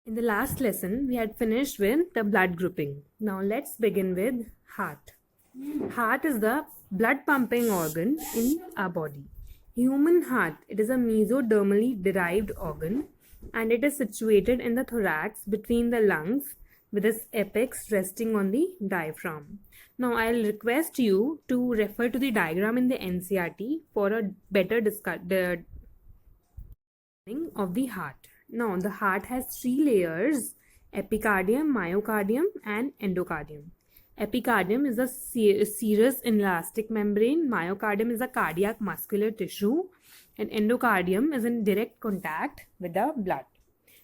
In the last lesson, we had finished with the blood grouping. Now let's begin with heart. Heart is the blood pumping organ in our body. Human heart, it is a mesodermally derived organ and it is situated in the thorax between the lungs with its apex resting on the diaphragm. Now I'll request you to refer to the diagram in the NCERT for a better discussion of the heart. Now, the heart has three layers: epicardium, myocardium, and endocardium. Epicardium is a serous inelastic membrane, myocardium is a cardiac muscular tissue, and endocardium is in direct contact with the blood.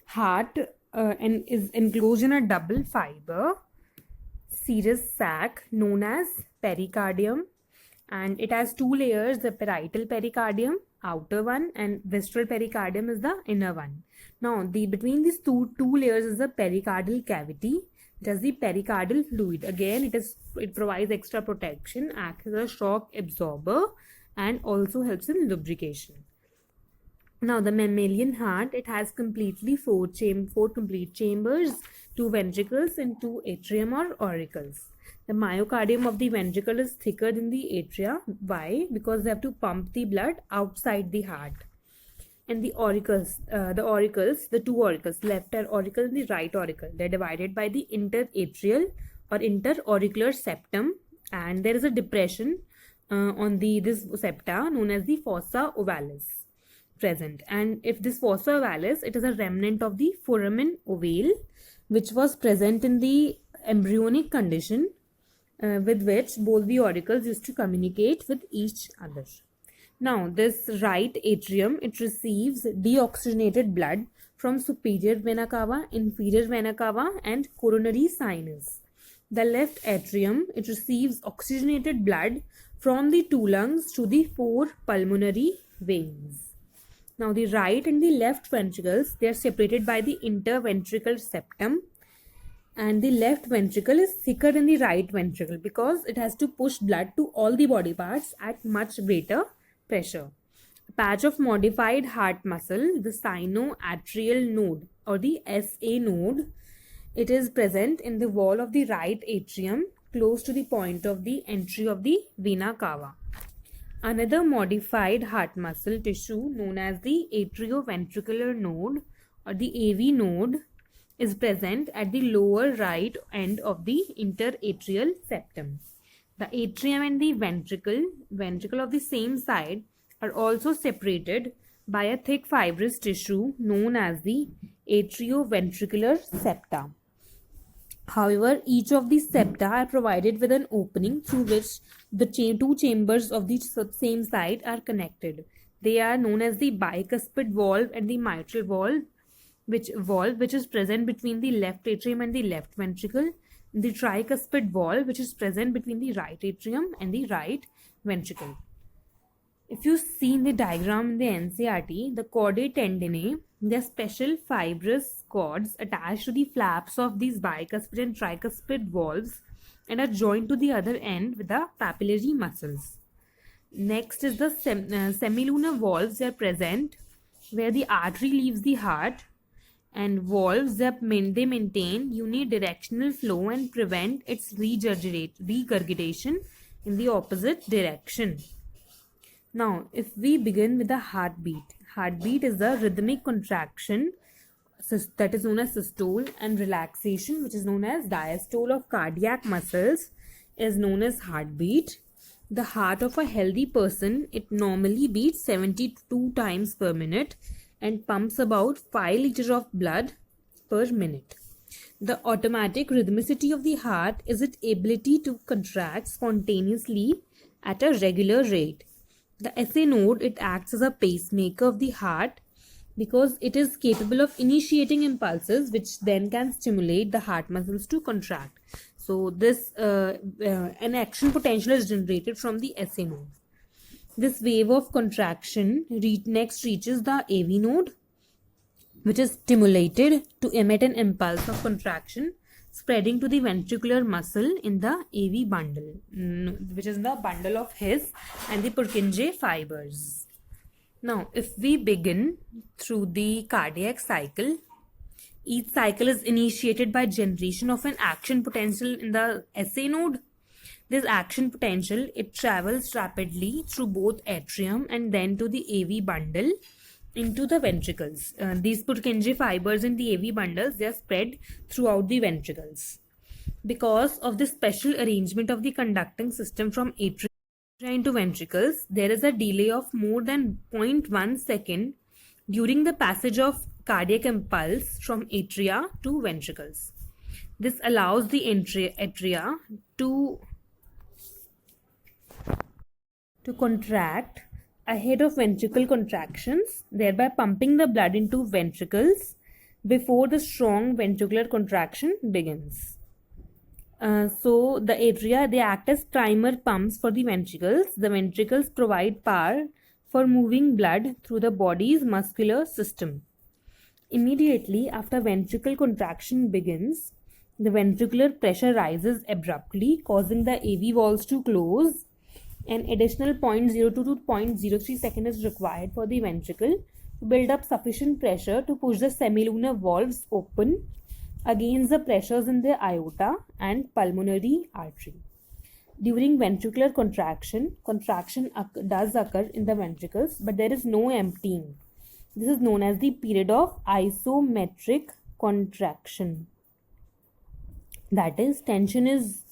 Heart and is enclosed in a double fiber serous sac known as pericardium, and it has two layers: the parietal pericardium, outer one, and vestral pericardium is the inner one. Now between these two layers is the pericardial cavity. It has the pericardial fluid. Again, it provides extra protection, acts as a shock absorber, and also helps in lubrication. Now the mammalian heart, it has completely four complete chambers, two ventricles and two atrium or auricles. The myocardium of the ventricle is thicker than the atria. Why? Because they have to pump the blood outside the heart. And the auricles, the two auricles, left auricle and the right auricle, they're divided by the interatrial or interauricular septum, and there is a depression on this septa known as the fossa ovalis present. And if this fossa ovalis, it is a remnant of the foramen ovale which was present in the embryonic condition with which both the auricles used to communicate with each other. Now this right atrium, it receives deoxygenated blood from superior vena cava, inferior vena cava, and coronary sinus. The left atrium, it receives oxygenated blood from the two lungs to the four pulmonary veins. Now the right and the left ventricles, they are separated by the interventricular septum, and the left ventricle is thicker than the right ventricle because it has to push blood to all the body parts at much greater pressure. A patch of modified heart muscle, the sinoatrial node or the SA node, it is present in the wall of the right atrium close to the point of the entry of the vena cava. Another modified heart muscle tissue known as the atrioventricular node or the AV node is present at the lower right end of the interatrial septum. The atrium and the ventricle of the same side, are also separated by a thick fibrous tissue known as the atrioventricular septa. However, each of these septa are provided with an opening through which the two chambers of the same side are connected. They are known as the bicuspid valve and the mitral valve, which is present between the left atrium and the left ventricle. The tricuspid valve, which is present between the right atrium and the right ventricle. If you see in the diagram in the NCERT, the chordae tendineae, they are special fibrous cords attached to the flaps of these bicuspid and tricuspid valves and are joined to the other end with the papillary muscles. Next is the semilunar valves. They are present where the artery leaves the heart, and valves, they maintain unidirectional flow and prevent its regurgitation in the opposite direction. Now, if we begin with the heartbeat. Heartbeat is the rhythmic contraction that is known as systole, and relaxation, which is known as diastole of cardiac muscles, is known as heartbeat. The heart of a healthy person, it normally beats 72 times per minute and pumps about 5 liters of blood per minute. The automatic rhythmicity of the heart is its ability to contract spontaneously at a regular rate. The SA node, it acts as a pacemaker of the heart because it is capable of initiating impulses which then can stimulate the heart muscles to contract. So this an action potential is generated from the SA node. This wave of contraction next reaches the AV node, which is stimulated to emit an impulse of contraction, spreading to the ventricular muscle in the AV bundle, which is the bundle of His and the Purkinje fibers. Now, if we begin through the cardiac cycle, Each cycle is initiated by generation of an action potential in the SA node. This action potential, it travels rapidly through both atrium and then to the AV bundle into the ventricles. These Purkinje fibers in the AV bundles, they are spread throughout the ventricles. Because of the special arrangement of the conducting system from atria into ventricles, there is a delay of more than 0.1 second during the passage of cardiac impulse from atria to ventricles. This allows the atria to contract ahead of ventricle contractions, thereby pumping the blood into ventricles before the strong ventricular contraction begins. So the atria, they act as primer pumps for the ventricles. The ventricles provide power for moving blood through the body's muscular system. Immediately after ventricle contraction begins, the ventricular pressure rises abruptly, causing the AV valves to close. An additional 0.02 to 0.03 second is required for the ventricle to build up sufficient pressure to push the semilunar valves open against the pressures in the aorta and pulmonary artery. During ventricular contraction does occur in the ventricles, but there is no emptying. This is known as the period of isometric contraction. That is, tension is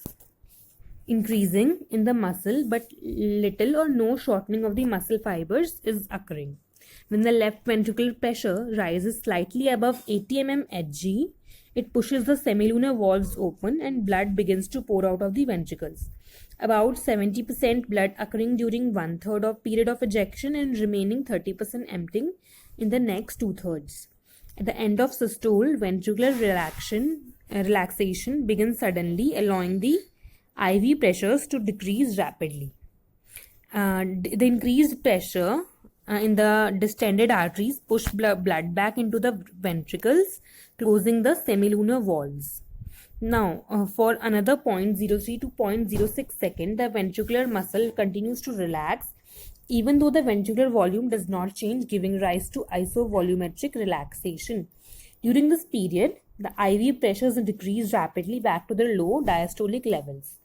increasing in the muscle, but little or no shortening of the muscle fibers is occurring. When the left ventricular pressure rises slightly above 80 mm Hg, it pushes the semilunar valves open and blood begins to pour out of the ventricles. About 70% blood occurring during 1/3 of period of ejection and remaining 30% emptying in the next 2/3. At the end of systole, ventricular relaxation begins suddenly, allowing the IV pressures to decrease rapidly. The increased pressure in the distended arteries push blood back into the ventricles, closing the semilunar valves. Now, for another 0.03 to 0.06 second, the ventricular muscle continues to relax, even though the ventricular volume does not change, giving rise to isovolumetric relaxation. During this period, the IV pressures decrease rapidly back to their low diastolic levels.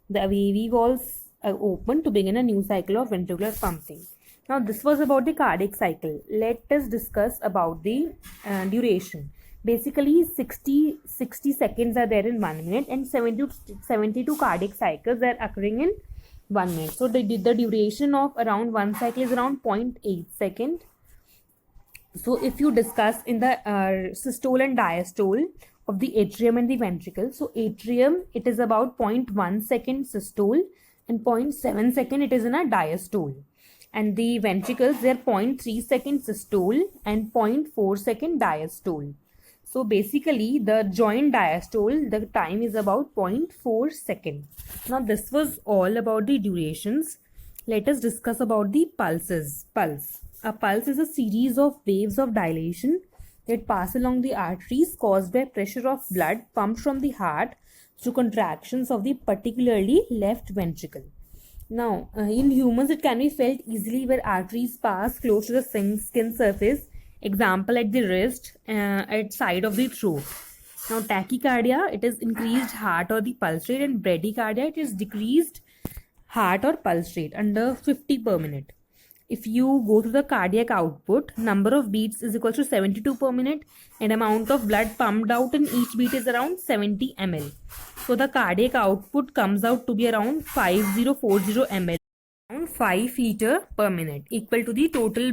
The AV valves are open to begin a new cycle of ventricular pumping. Now, this was about the cardiac cycle. Let us discuss about the duration. Basically, 60 seconds are there in 1 minute and 72 cardiac cycles are occurring in 1 minute. So, the duration of around one cycle is around 0.8 second. So, if you discuss in the systole and diastole of the atrium and the ventricle. So, atrium, it is about 0.1 second systole and 0.7 second it is in a diastole. And the ventricles, they are 0.3 second systole and 0.4 second diastole. So, basically, the joint diastole, the time is about 0.4 second. Now, this was all about the durations. Let us discuss about the pulses. Pulse. A pulse is a series of waves of dilation that pass along the arteries caused by pressure of blood pumped from the heart through contractions of the particularly left ventricle. Now, in humans, it can be felt easily where arteries pass close to the skin surface, example at the wrist, at side of the throat. Now, tachycardia, it is increased heart or the pulse rate, and bradycardia, it is decreased heart or pulse rate under 50 per minute. If you go to the cardiac output, number of beats is equal to 72 per minute and amount of blood pumped out in each beat is around 70 ml. So the cardiac output comes out to be around 5040 ml, around 5 liter per minute, equal to the total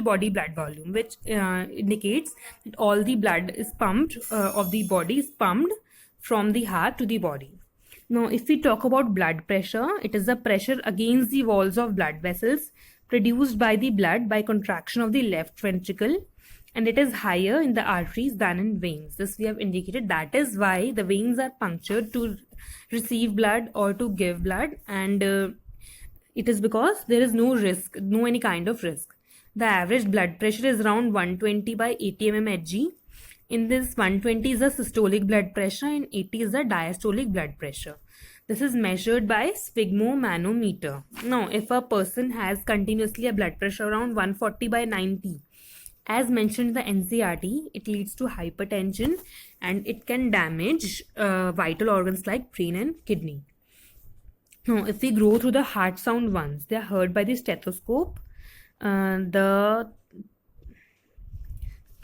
body blood volume, which indicates that all the blood is pumped of the body is pumped from the heart to the body. Now, if we talk about blood pressure, it is the pressure against the walls of blood vessels produced by the blood by contraction of the left ventricle, and it is higher in the arteries than in veins. This we have indicated. That is why the veins are punctured to receive blood or to give blood, and it is because there is no risk, no any kind of risk. The average blood pressure is around 120 by 80 mm Hg. In this, 120 is the systolic blood pressure and 80 is the diastolic blood pressure. This is measured by sphygmomanometer. Now, if a person has continuously a blood pressure around 140 by 90, As mentioned in the NCERT, it leads to hypertension and it can damage vital organs like brain and kidney. Now, if we go through the heart sound ones, they are heard by the stethoscope. The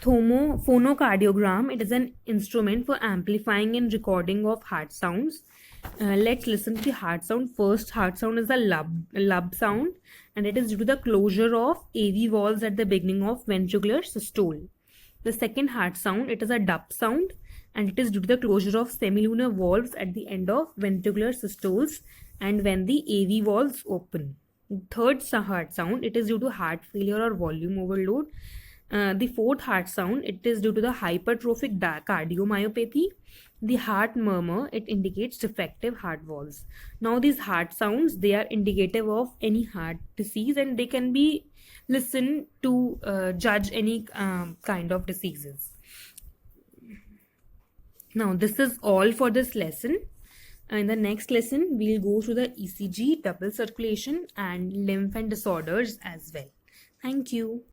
phonocardiogram, it is an instrument for amplifying and recording of heart sounds. Let's listen to the heart sound. First heart sound is the lub sound, and it is due to the closure of AV valves at the beginning of ventricular systole. The second heart sound, it is a dub sound, and it is due to the closure of semilunar valves at the end of ventricular systoles and when the AV valves open. Third heart sound, it is due to heart failure or volume overload. The fourth heart sound, it is due to the hypertrophic cardiomyopathy. The heart murmur, it indicates defective heart valves. Now these heart sounds, they are indicative of any heart disease and they can be listened to judge any kind of diseases. Now this is all for this lesson. In the next lesson, we'll go through the ECG, double circulation and lymph and disorders as well. Thank you.